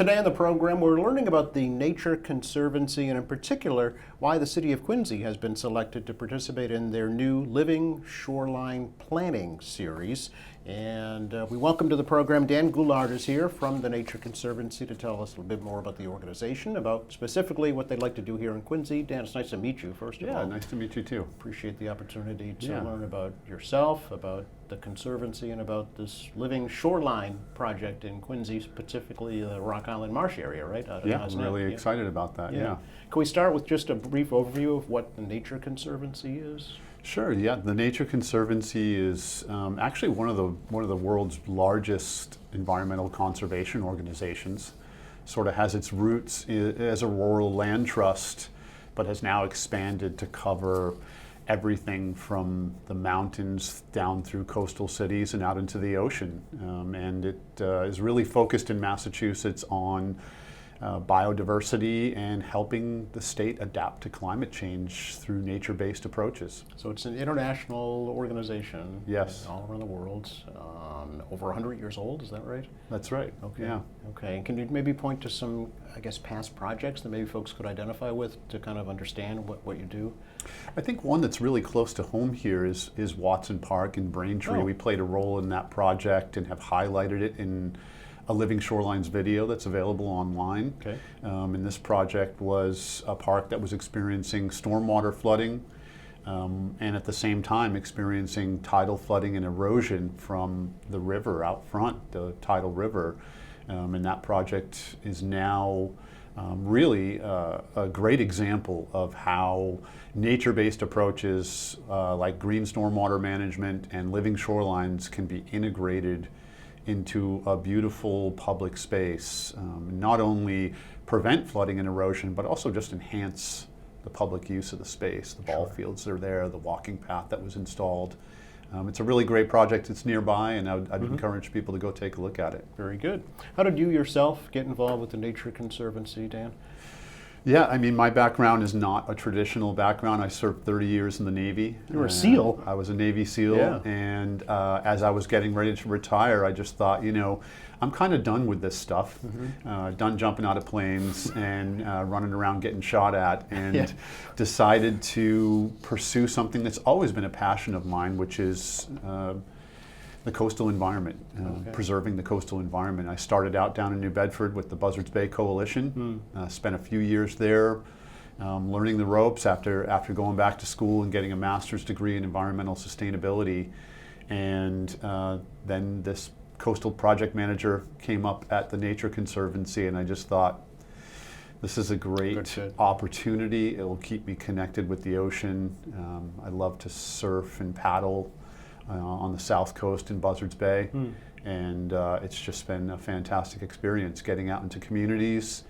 Today on the program, we're learning about the Nature Conservancy and in particular why the city of Quincy has been selected to participate in their new Living Shoreline Planning Series. And we welcome to the program Dan Goulart is here from the Nature Conservancy to tell us a little bit more about the organization, about specifically what they'd like to do here in Quincy. Dan, it's nice to meet you, first of all. Yeah, nice to meet you too. Appreciate the opportunity to learn about yourself, about the Conservancy, and about this Living Shoreline project in Quincy, specifically the Rock Island Marsh area, right? Yeah, I'm really excited about that, yeah. Can we start with just a brief overview of what the Nature Conservancy is? Sure, yeah. The Nature Conservancy is actually one of the world's largest environmental conservation organizations. Sort of has its roots as a rural land trust, but has now expanded to cover everything from the mountains down through coastal cities and out into the ocean. And it is really focused in Massachusetts on biodiversity and helping the state adapt to climate change through nature-based approaches. So it's an international organization. Yes. All around the world. Over 100 years old, is that right? That's right. Okay. Yeah. Okay. And can you maybe point to some, I guess, past projects that maybe folks could identify with to kind of understand what you do? I think one that's really close to home here is Watson Park in Braintree. Oh. We played a role in that project and have highlighted it in a Living Shorelines video that's available online. Okay. And this project was a park that was experiencing stormwater flooding and at the same time experiencing tidal flooding and erosion from the river out front, the tidal river. And that project is now really a great example of how nature-based approaches like green stormwater management and living shorelines can be integrated into a beautiful public space, not only prevent flooding and erosion, but also just enhance the public use of the space. The ball fields that are there, the walking path that was installed. It's a really great project. It's nearby, and I'd encourage people to go take a look at it. Very good. How did you yourself get involved with the Nature Conservancy, Dan? Yeah, I mean, my background is not a traditional background. I served 30 years in the Navy. You were a SEAL. I was a Navy SEAL, and as I was getting ready to retire, I just thought, you know, I'm kind of done with this stuff. Done jumping out of planes and running around getting shot at, and decided to pursue something that's always been a passion of mine, which is the coastal environment, preserving the coastal environment. I started out down in New Bedford with the Buzzards Bay Coalition, spent a few years there learning the ropes after going back to school and getting a master's degree in environmental sustainability. And then this coastal project manager came up at the Nature Conservancy, and I just thought, this is a great opportunity. It will keep me connected with the ocean. I love to surf and paddle on the south coast in Buzzards Bay, and it's just been a fantastic experience getting out into communities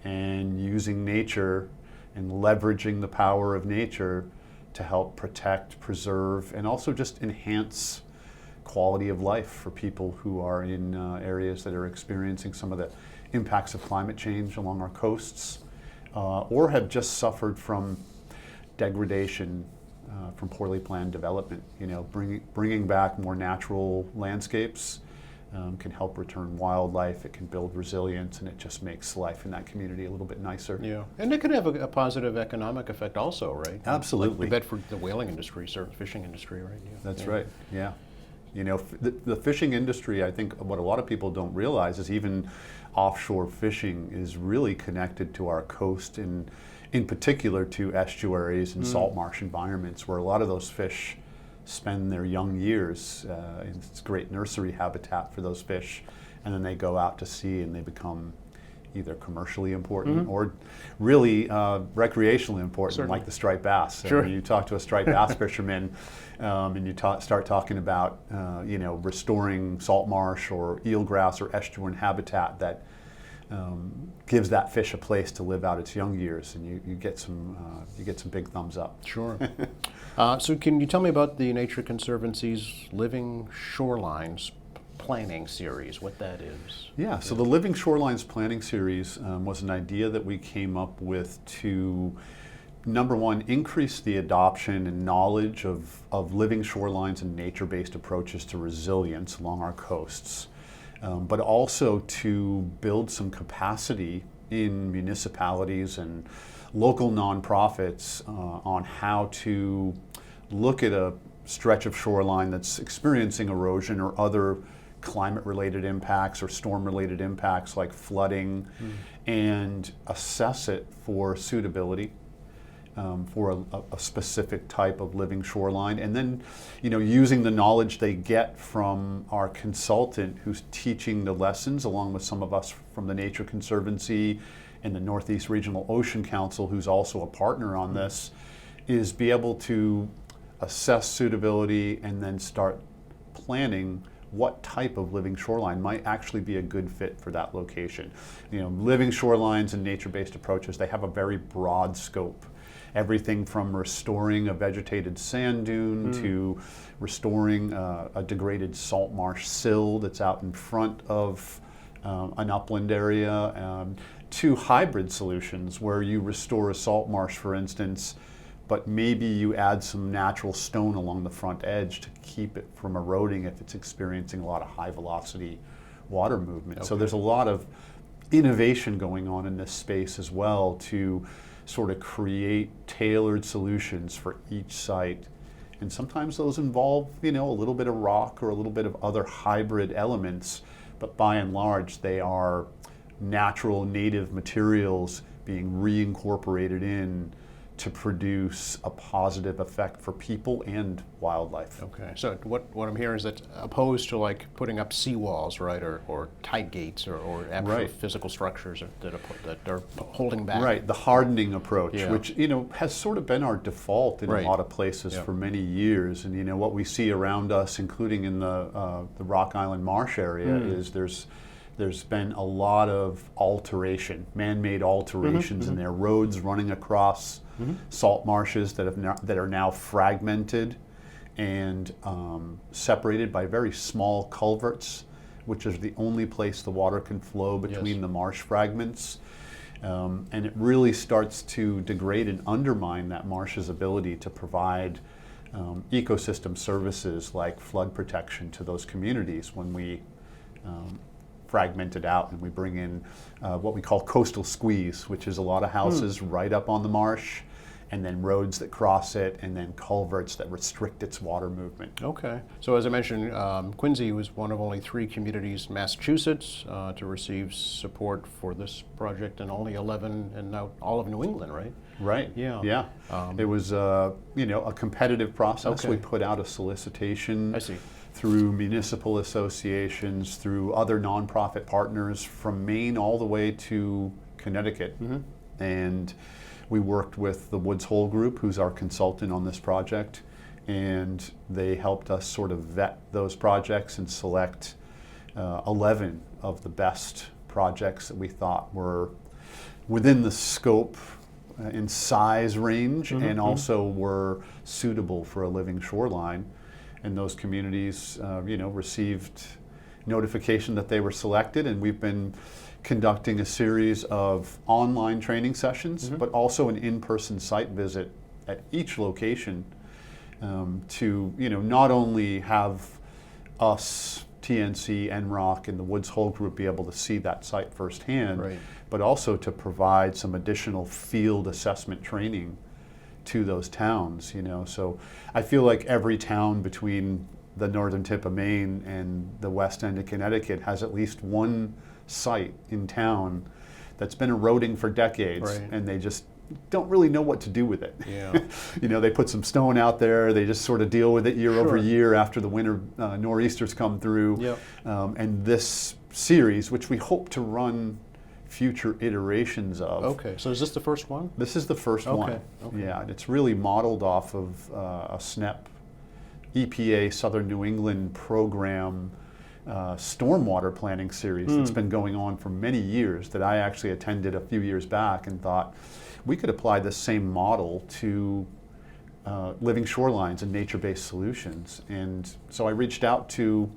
and using nature and leveraging the power of nature to help protect, preserve, and also just enhance quality of life for people who are in areas that are experiencing some of the impacts of climate change along our coasts, or have just suffered from degradation from poorly planned development. You know, bringing back more natural landscapes can help return wildlife, it can build resilience, and it just makes life in that community a little bit nicer. Yeah, and it could have a positive economic effect also, right? Absolutely. Like the Bedford, the whaling industry, certain fishing industry, right? Yeah. That's right, yeah. You know, the fishing industry, I think what a lot of people don't realize is even offshore fishing is really connected to our coast, and in particular to estuaries and salt marsh environments where a lot of those fish spend their young years. It's great nursery habitat for those fish, and then they go out to sea and they become either commercially important or really recreationally important, like the striped bass. Sure. When you talk to a striped bass fisherman and you start talking about you know, restoring salt marsh or eelgrass or estuarine habitat that gives that fish a place to live out its young years, and you get some big thumbs up. Sure. So can you tell me about the Nature Conservancy's Living Shorelines Planning Series, what that is? Yeah, so the Living Shorelines Planning Series was an idea that we came up with to, number one, increase the adoption and knowledge of living shorelines and nature-based approaches to resilience along our coasts. but also to build some capacity in municipalities and local nonprofits on how to look at a stretch of shoreline that's experiencing erosion or other climate-related impacts or storm-related impacts like flooding, and assess it for suitability for a specific type of living shoreline. And then, using the knowledge they get from our consultant who's teaching the lessons, along with some of us from the Nature Conservancy and the Northeast Regional Ocean Council, who's also a partner on this, is be able to assess suitability and then start planning what type of living shoreline might actually be a good fit for that location. Living shorelines and nature-based approaches, they have a very broad scope. Everything from restoring a vegetated sand dune to restoring a degraded salt marsh sill that's out in front of an upland area, to hybrid solutions where you restore a salt marsh, for instance, but maybe you add some natural stone along the front edge to keep it from eroding if it's experiencing a lot of high velocity water movement. Okay. So there's a lot of innovation going on in this space as well to sort of create tailored solutions for each site. And sometimes those involve, a little bit of rock or a little bit of other hybrid elements, but by and large they are natural native materials being reincorporated in to produce a positive effect for people and wildlife. Okay, so what I'm hearing is that opposed to like putting up seawalls, right, or tide gates or actual physical structures that are holding back. Right, the hardening approach, which has sort of been our default in a lot of places for many years. And what we see around us, including in the Rock Island Marsh area, is there's been a lot of alteration, man-made alterations in their roads running across salt marshes that are now fragmented and separated by very small culverts, which is the only place the water can flow between the marsh fragments. And it really starts to degrade and undermine that marsh's ability to provide ecosystem services like flood protection to those communities when we fragment it out and we bring in what we call coastal squeeze, which is a lot of houses right up on the marsh, and then roads that cross it, and then culverts that restrict its water movement. Okay. So as I mentioned, Quincy was one of only 3 communities in Massachusetts to receive support for this project, and only 11 in now all of New England, right? Right. Yeah. It was a competitive process. Okay. We put out a solicitation. I see. Through municipal associations, through other nonprofit partners from Maine all the way to Connecticut. And we worked with the Woods Hole Group, who's our consultant on this project, and they helped us sort of vet those projects and select 11 of the best projects that we thought were within the scope and size range, and also were suitable for a living shoreline. And those communities, received notification that they were selected, and we've been conducting a series of online training sessions, but also an in-person site visit at each location to, not only have us, TNC, NROC, and the Woods Hole Group be able to see that site firsthand, but also to provide some additional field assessment training to those towns, So I feel like every town between the northern tip of Maine and the west end of Connecticut has at least one site in town that's been eroding for decades, and they just don't really know what to do with it. They put some stone out there, they just sort of deal with it year over year after the winter nor'easters come through. And this series, which we hope to run future iterations of. Okay, so is this the first one? This is the first one. Yeah, and it's really modeled off of a SNEP EPA Southern New England program stormwater planning series that's been going on for many years, that I actually attended a few years back and thought we could apply this same model to living shorelines and nature-based solutions. And so I reached out to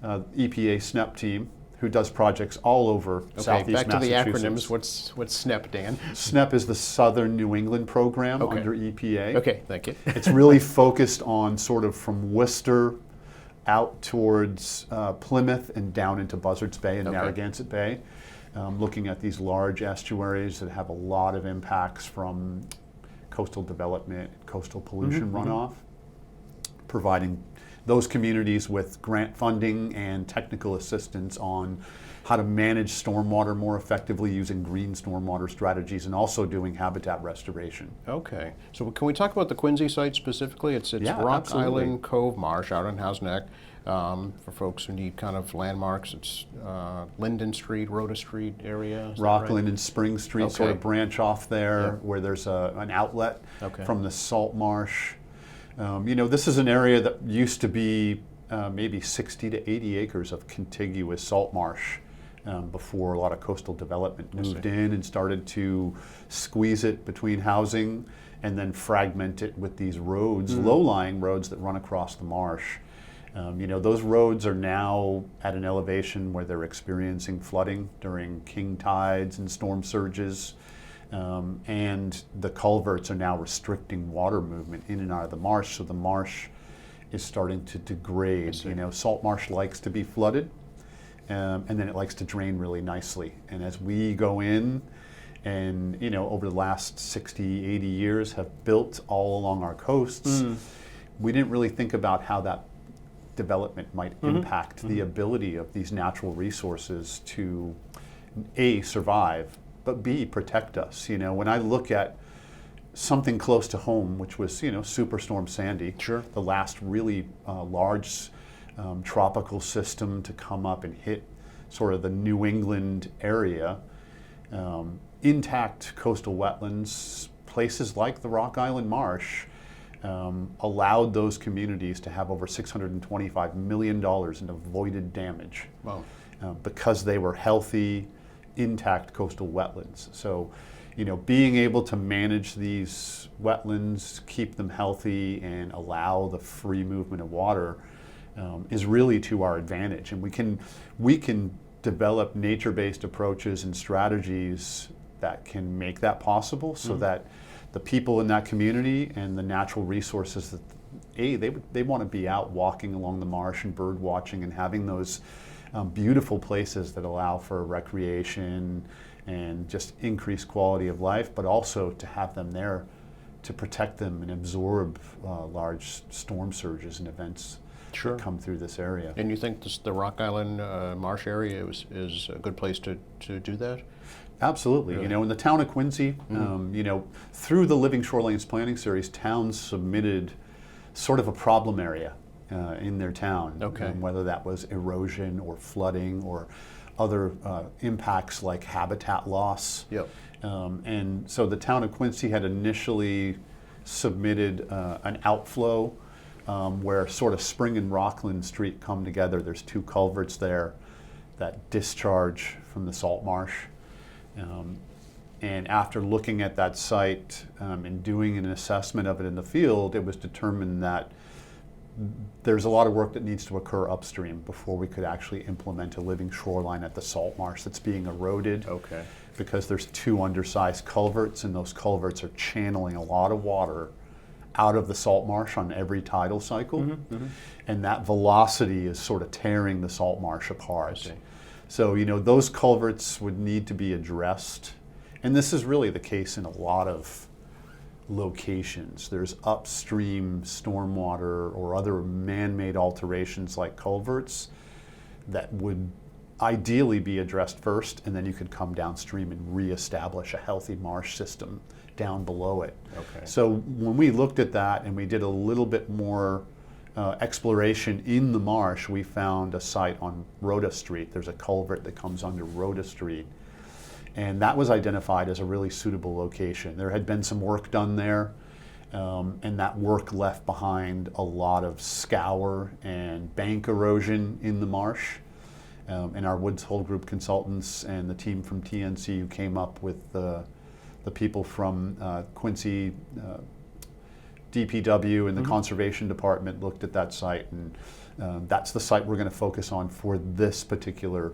EPA SNEP team, who does projects all over Southeast Massachusetts. Back to the acronyms. What's SNEP, Dan? SNEP is the Southern New England program under EPA. Okay, thank you. It's really focused on sort of from Worcester out towards Plymouth and down into Buzzards Bay and Okay. Narragansett Bay, looking at these large estuaries that have a lot of impacts from coastal development, coastal pollution runoff, providing those communities with grant funding and technical assistance on how to manage stormwater more effectively using green stormwater strategies, and also doing habitat restoration. Okay, so can we talk about the Quincy site specifically? It's Yeah, Rock absolutely. Island Cove Marsh out on House Neck. For folks who need kind of landmarks, it's Linden Street, Rhoda Street area. Is that right? Rockland and Spring Street sort of Okay. branch off there, Yeah. where there's an outlet Okay. from the salt marsh. This is an area that used to be maybe 60 to 80 acres of contiguous salt marsh before a lot of coastal development moved in and started to squeeze it between housing and then fragment it with these roads, low-lying roads that run across the marsh. Those roads are now at an elevation where they're experiencing flooding during king tides and storm surges. And the culverts are now restricting water movement in and out of the marsh, so the marsh is starting to degrade. Salt marsh likes to be flooded, and then it likes to drain really nicely. And as we go in and, over the last 60, 80 years have built all along our coasts, we didn't really think about how that development might impact the ability of these natural resources to A, survive, but B, protect us. When I look at something close to home, which was, Superstorm Sandy, Sure. the last really large tropical system to come up and hit sort of the New England area, intact coastal wetlands, places like the Rock Island Marsh, allowed those communities to have over $625 million in avoided damage. Wow. Because they were healthy, intact coastal wetlands. So, being able to manage these wetlands, keep them healthy, and allow the free movement of water is really to our advantage. And we can develop nature-based approaches and strategies that can make that possible, so that the people in that community and the natural resources that they want to be out walking along the marsh and bird watching and having those beautiful places that allow for recreation and just increased quality of life, but also to have them there to protect them and absorb large storm surges and events Sure. that come through this area. And you think the Rock Island Marsh area is a good place to do that? Absolutely. Really? In the town of Quincy, through the Living Shorelines Planning Series, towns submitted sort of a problem area in their town. Okay. Whether that was erosion or flooding or other impacts like habitat loss. Yep. And so the town of Quincy had initially submitted an outflow where sort of Spring and Rockland Street come together. There's two culverts there that discharge from the salt marsh. And after looking at that site and doing an assessment of it in the field, it was determined that there's a lot of work that needs to occur upstream before we could actually implement a living shoreline at the salt marsh that's being eroded. Okay. Because there's two undersized culverts, and those culverts are channeling a lot of water out of the salt marsh on every tidal cycle. And that velocity is sort of tearing the salt marsh apart. I see. So, those culverts would need to be addressed. And this is really the case in a lot of locations. There's upstream stormwater or other man-made alterations like culverts that would ideally be addressed first, and then you could come downstream and reestablish a healthy marsh system down below it. Okay. So when we looked at that and we did a little bit more exploration in the marsh, we found a site on Rhoda Street. There's a culvert that comes under Rhoda Street, and that was identified as a really suitable location. There had been some work done there, and that work left behind a lot of scour and bank erosion in the marsh. And our Woods Hole Group consultants and the team from TNC who came up with the people from Quincy DPW and the Conservation Department looked at that site, and that's the site we're going to focus on for this particular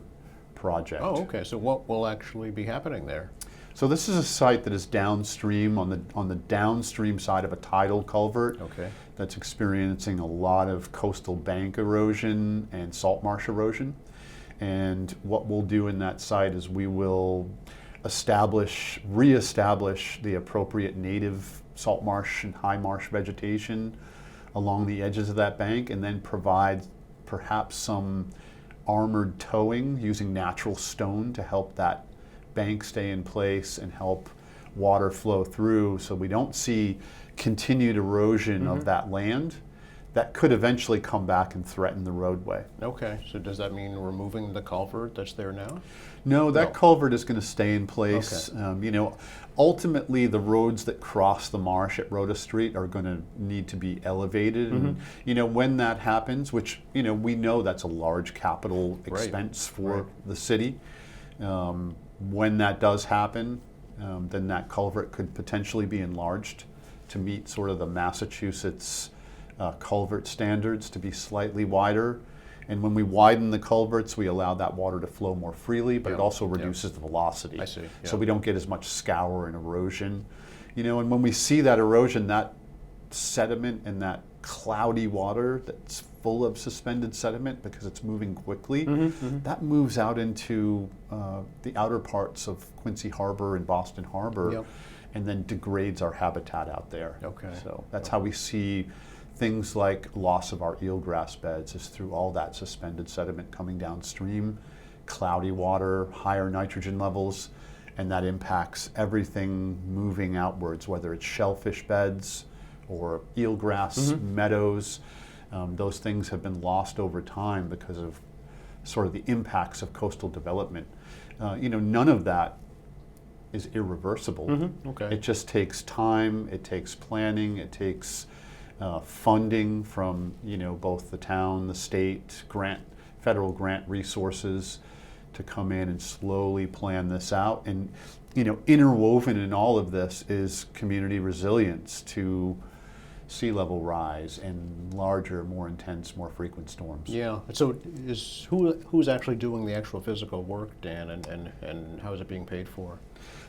project. Oh, okay. So what will actually be happening there? So this is a site that is downstream on the downstream side of a tidal culvert. Okay. That's experiencing a lot of coastal bank erosion and salt marsh erosion. And what we'll do in that site is we will reestablish the appropriate native salt marsh and high marsh vegetation along the edges of that bank, and then provide perhaps some armored towing using natural stone to help that bank stay in place and help water flow through, so we don't see continued erosion of that land that could eventually come back and threaten the roadway. Okay, so does that mean removing the culvert that's there now? No, that culvert is going to stay in place. Okay. Ultimately the roads that cross the marsh at Rhoda Street are going to need to be elevated. And, when that happens, which, we know that's a large capital expense for the city. When that does happen, then that culvert could potentially be enlarged to meet sort of the Massachusetts culvert standards, to be slightly wider. And when we widen the culverts, we allow that water to flow more freely, but it also reduces the velocity. I see. Yeah. So we don't get as much scour and erosion. And when we see that erosion, that sediment and that cloudy water that's full of suspended sediment because it's moving quickly, that moves out into the outer parts of Quincy Harbor and Boston Harbor, and then degrades our habitat out there. Okay. So that's how we see things like loss of our eelgrass beds, is through all that suspended sediment coming downstream, cloudy water, higher nitrogen levels, and that impacts everything moving outwards, whether it's shellfish beds or eelgrass meadows. Those things have been lost over time because of sort of the impacts of coastal development. None of that is irreversible. Okay. It just takes time, it takes planning, it takes funding from both the town, the state, federal grant resources to come in and slowly plan this out. And interwoven in all of this is community resilience to sea level rise and larger, more intense, more frequent storms. Yeah. So who's actually doing the actual physical work, Dan, and how is it being paid for?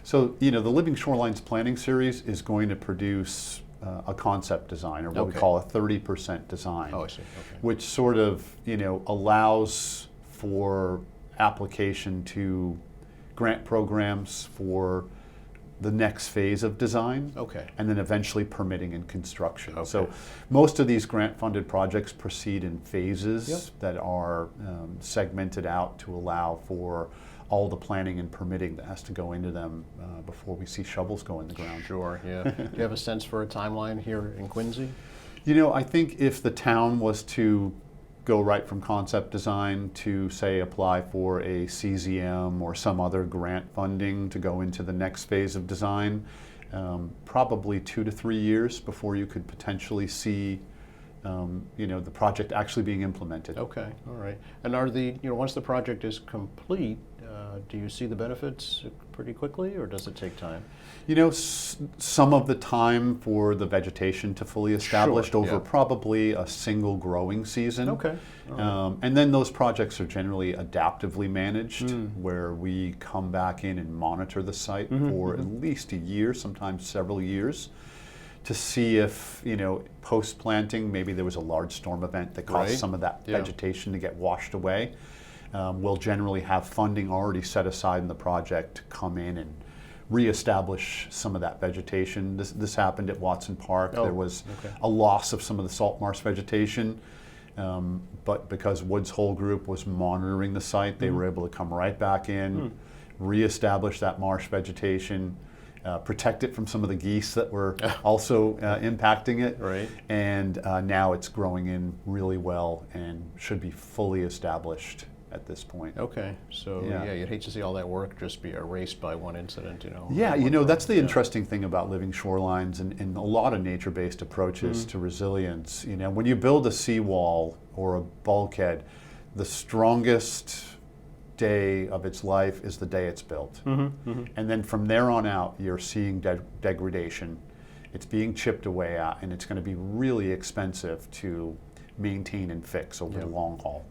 So the Living Shorelines Planning Series is going to produce a concept design, or what we call a 30% design. Oh, I see. Okay. Which sort of allows for application to grant programs for the next phase of design, and then eventually permitting and construction. Okay. So most of these grant-funded projects proceed in phases that are segmented out to allow for all the planning and permitting that has to go into them before we see shovels go in the ground. Sure, yeah. Do you have a sense for a timeline here in Quincy? I think if the town was to go right from concept design to, say, apply for a CZM or some other grant funding to go into the next phase of design, probably 2 to 3 years before you could potentially see the project actually being implemented. Okay, all right. And are once the project is complete, do you see the benefits pretty quickly, or does it take time? Some of the time for the vegetation to fully establish over probably a single growing season. Okay. All right. And then those projects are generally adaptively managed, where we come back in and monitor the site for at least a year, sometimes several years, to see if, post-planting, maybe there was a large storm event that caused some of that vegetation to get washed away. We'll generally have funding already set aside in the project to come in and reestablish some of that vegetation. This happened at Watson Park. There was a loss of some of the salt marsh vegetation, but because Woods Hole Group was monitoring the site, they were able to come right back in, reestablish that marsh vegetation, protect it from some of the geese that were also impacting it. Right. And now it's growing in really well and should be fully established at this point. Okay, so you'd hate to see all that work just be erased by one incident, Yeah, that's the interesting thing about living shorelines and a lot of nature-based approaches to resilience. When you build a seawall or a bulkhead, the strongest day of its life is the day it's built. And then from there on out, you're seeing degradation. It's being chipped away at, and it's going to be really expensive to maintain and fix over the long haul.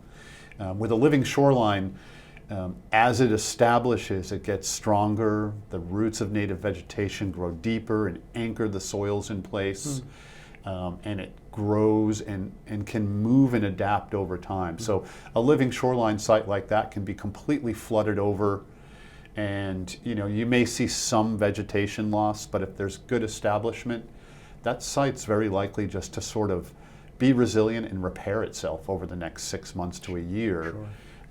With a living shoreline, As it establishes, it gets stronger. The roots of native vegetation grow deeper and anchor the soils in place. And it grows and can move and adapt over time. So a living shoreline site like that can be completely flooded over, and you may see some vegetation loss, but if there's good establishment, that site's very likely just to sort of be resilient and repair itself over the next 6 months to a year.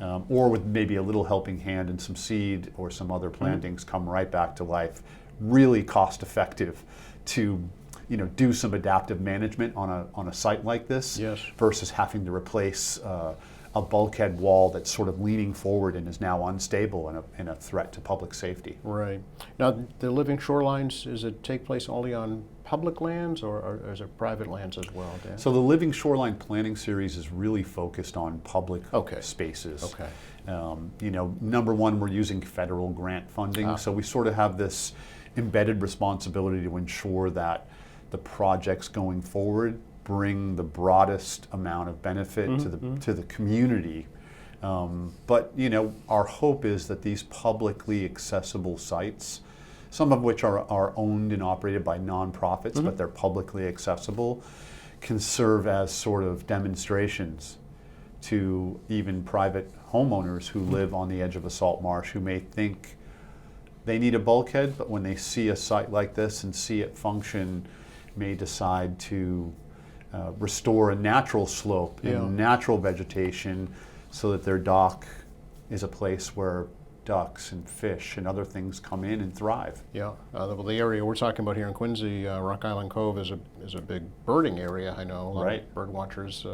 Sure. Or with maybe a little helping hand and some seed or some other plantings come right back to life. Really cost effective to do some adaptive management on a site like this, yes, versus having to replace a bulkhead wall that's sort of leaning forward and is now unstable and a threat to public safety. Right. Now, the living shorelines, does it take place only on public lands or is it private lands as well, Dan? So the Living Shoreline Planning Series is really focused on public Okay. spaces. Okay. Number one, we're using federal grant funding, so we sort of have this embedded responsibility to ensure that the projects going forward bring the broadest amount of benefit to the community. But our hope is that these publicly accessible sites, some of which are owned and operated by nonprofits, but they're publicly accessible, can serve as sort of demonstrations to even private homeowners who live on the edge of a salt marsh, who may think they need a bulkhead, but when they see a site like this and see it function, may decide to restore a natural slope and natural vegetation so that their dock is a place where ducks and fish and other things come in and thrive. Yeah, well, the area we're talking about here in Quincy, Rock Island Cove, is a big birding area. I know a lot of bird watchers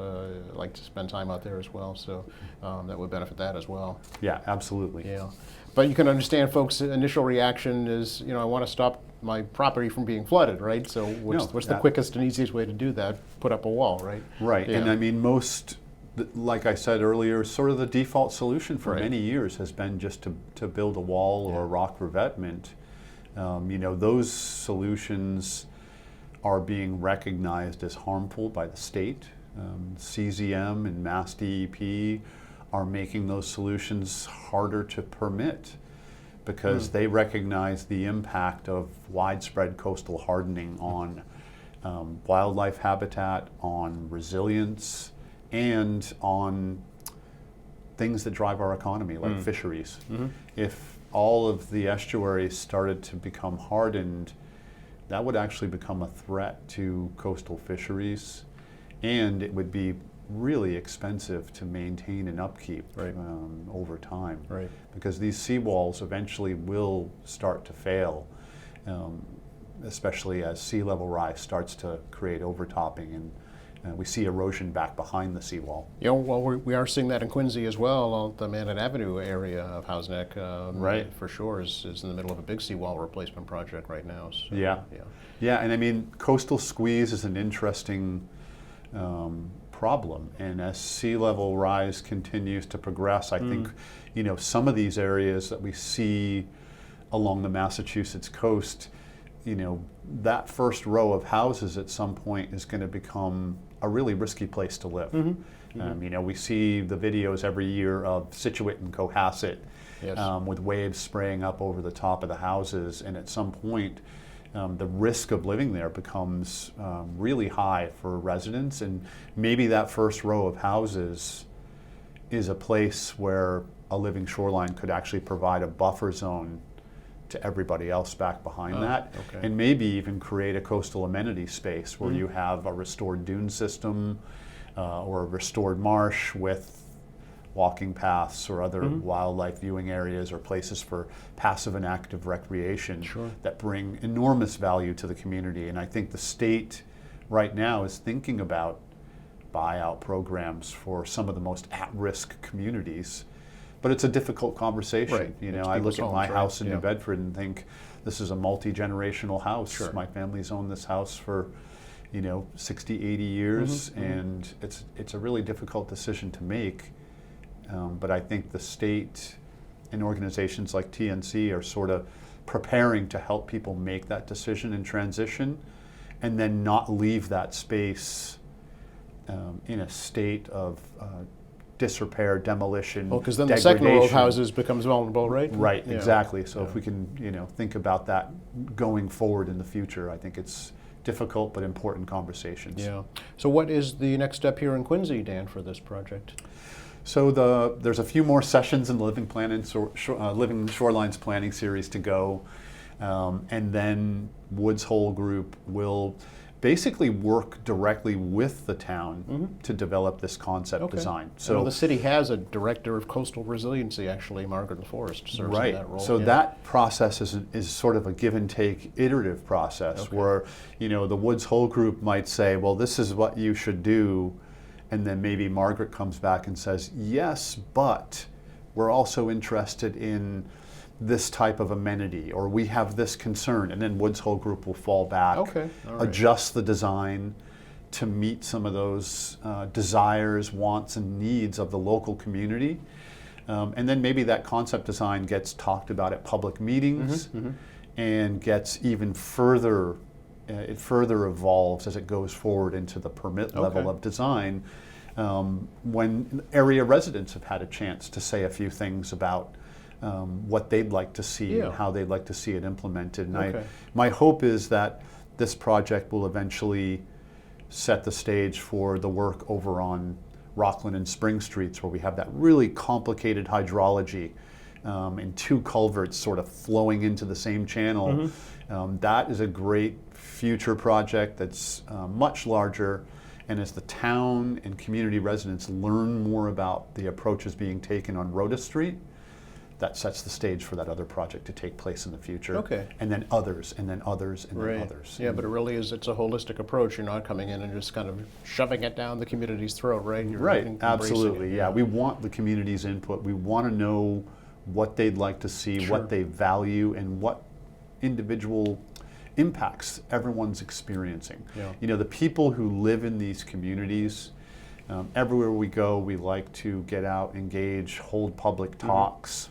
like to spend time out there as well, so that would benefit that as well. Yeah, absolutely. Yeah, but you can understand folks' initial reaction is, I want to stop my property from being flooded, right? So what's the quickest and easiest way to do that? Put up a wall, right? Right, Yeah. and I mean like I said earlier, sort of the default solution for Right. many years has been just to build a wall or a rock revetment. Those solutions are being recognized as harmful by the state. CZM and Mass DEP are making those solutions harder to permit because they recognize the impact of widespread coastal hardening on wildlife habitat, on resilience, and on things that drive our economy, like fisheries. If all of the estuaries started to become hardened, that would actually become a threat to coastal fisheries, and it would be really expensive to maintain and upkeep over time. Right. Because these seawalls eventually will start to fail, especially as sea level rise starts to create overtopping and we see erosion back behind the seawall. Well, we are seeing that in Quincy as well. The Manhattan Avenue area of Housneck, right, for sure, is in the middle of a big seawall replacement project right now. So, yeah, and I mean, coastal squeeze is an interesting problem, and as sea level rise continues to progress, I think some of these areas that we see along the Massachusetts coast, that first row of houses at some point is going to become a really risky place to live. We see the videos every year of Situate and Cohasset with waves spraying up over the top of the houses, and at some point the risk of living there becomes really high for residents, and maybe that first row of houses is a place where a living shoreline could actually provide a buffer zone to everybody else back behind that, and maybe even create a coastal amenity space where you have a restored dune system or a restored marsh with walking paths or other wildlife viewing areas or places for passive and active recreation that bring enormous value to the community. And I think the state right now is thinking about buyout programs for some of the most at-risk communities. But it's a difficult conversation. Right. I look at my house in Yeah. New Bedford and think, this is a multi-generational house. Sure. My family's owned this house for, 60, 80 years, and it's a really difficult decision to make. But I think the state and organizations like TNC are sort of preparing to help people make that decision and transition, and then not leave that space in a state of disrepair, demolition, Well, because then the second row of degradation. houses becomes vulnerable, right? Right, Yeah. exactly. So if we can, think about that going forward in the future, I think it's difficult but important conversations. Yeah. So what is the next step here in Quincy, Dan, for this project? So there's a few more sessions in the Living Shorelines Planning Series to go, and then Woods Hole Group will basically work directly with the town to develop this concept design. So the city has a director of coastal resiliency, actually, Margaret LaForest serves in that role. So that process is sort of a give and take iterative process where, the Woods Hole Group might say, well, this is what you should do. And then maybe Margaret comes back and says, yes, but we're also interested in this type of amenity, or we have this concern. And then Woods Hole Group will fall back, adjust the design to meet some of those desires, wants, and needs of the local community. And then maybe that concept design gets talked about at public meetings and gets even further it further evolves as it goes forward into the permit level of design, when area residents have had a chance to say a few things about what they'd like to see and how they'd like to see it implemented. And my hope is that this project will eventually set the stage for the work over on Rockland and Spring Streets, where we have that really complicated hydrology and two culverts sort of flowing into the same channel. That is a great future project that's much larger, and as the town and community residents learn more about the approaches being taken on Rhoda Street, that sets the stage for that other project to take place in the future. And then others, and then others, and then others. Yeah, but it really is, it's a holistic approach. You're not coming in and just kind of shoving it down the community's throat, right? You're Absolutely, yeah. We want the community's input. We want to know what they'd like to see, what they value, and what individual impacts everyone's experiencing. The people who live in these communities, everywhere we go, we like to get out, engage, hold public talks,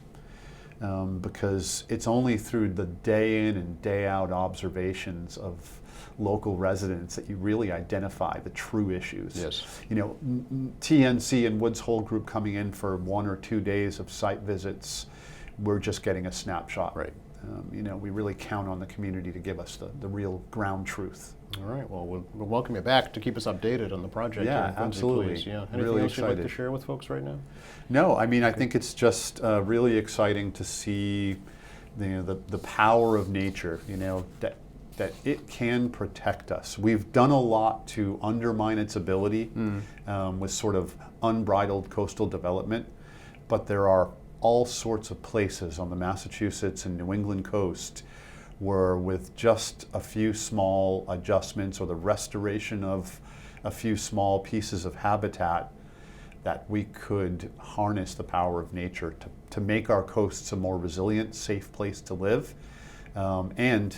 because it's only through the day in and day out observations of local residents that you really identify the true issues. TNC and Woods Hole Group coming in for 1 or 2 days of site visits, we're just getting a snapshot. We really count on the community to give us the real ground truth. All right. Well, we'll welcome you back to keep us updated on the project. Yeah, Quincy, absolutely. Please. Yeah. Anything really else excited. you'd like to share with folks right now? No, I mean, I think it's just really exciting to see the power of nature. That it can protect us. We've done a lot to undermine its ability with sort of unbridled coastal development, but there are all sorts of places on the Massachusetts and New England coast where, with just a few small adjustments or the restoration of a few small pieces of habitat, that we could harness the power of nature to make our coasts a more resilient, safe place to live, and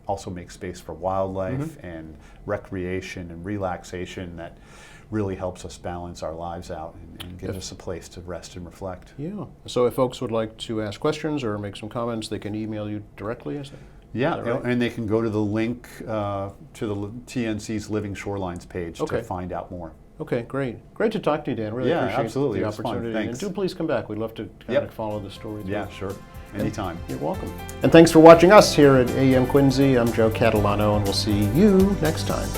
also make space for wildlife and recreation and relaxation that really helps us balance our lives out and gives us a place to rest and reflect. Yeah. So if folks would like to ask questions or make some comments, they can email you directly, is that? Yeah, right? And they can go to the link to the TNC's Living Shorelines page to find out more. Okay, great. Great to talk to you, Dan. Really appreciate absolutely. the It was fun. opportunity. Thanks. And do please come back. We'd love to kind of follow the story through. Yeah, sure. Anytime. You're welcome. And thanks for watching us here at AM Quincy. I'm Joe Catalano, and we'll see you next time.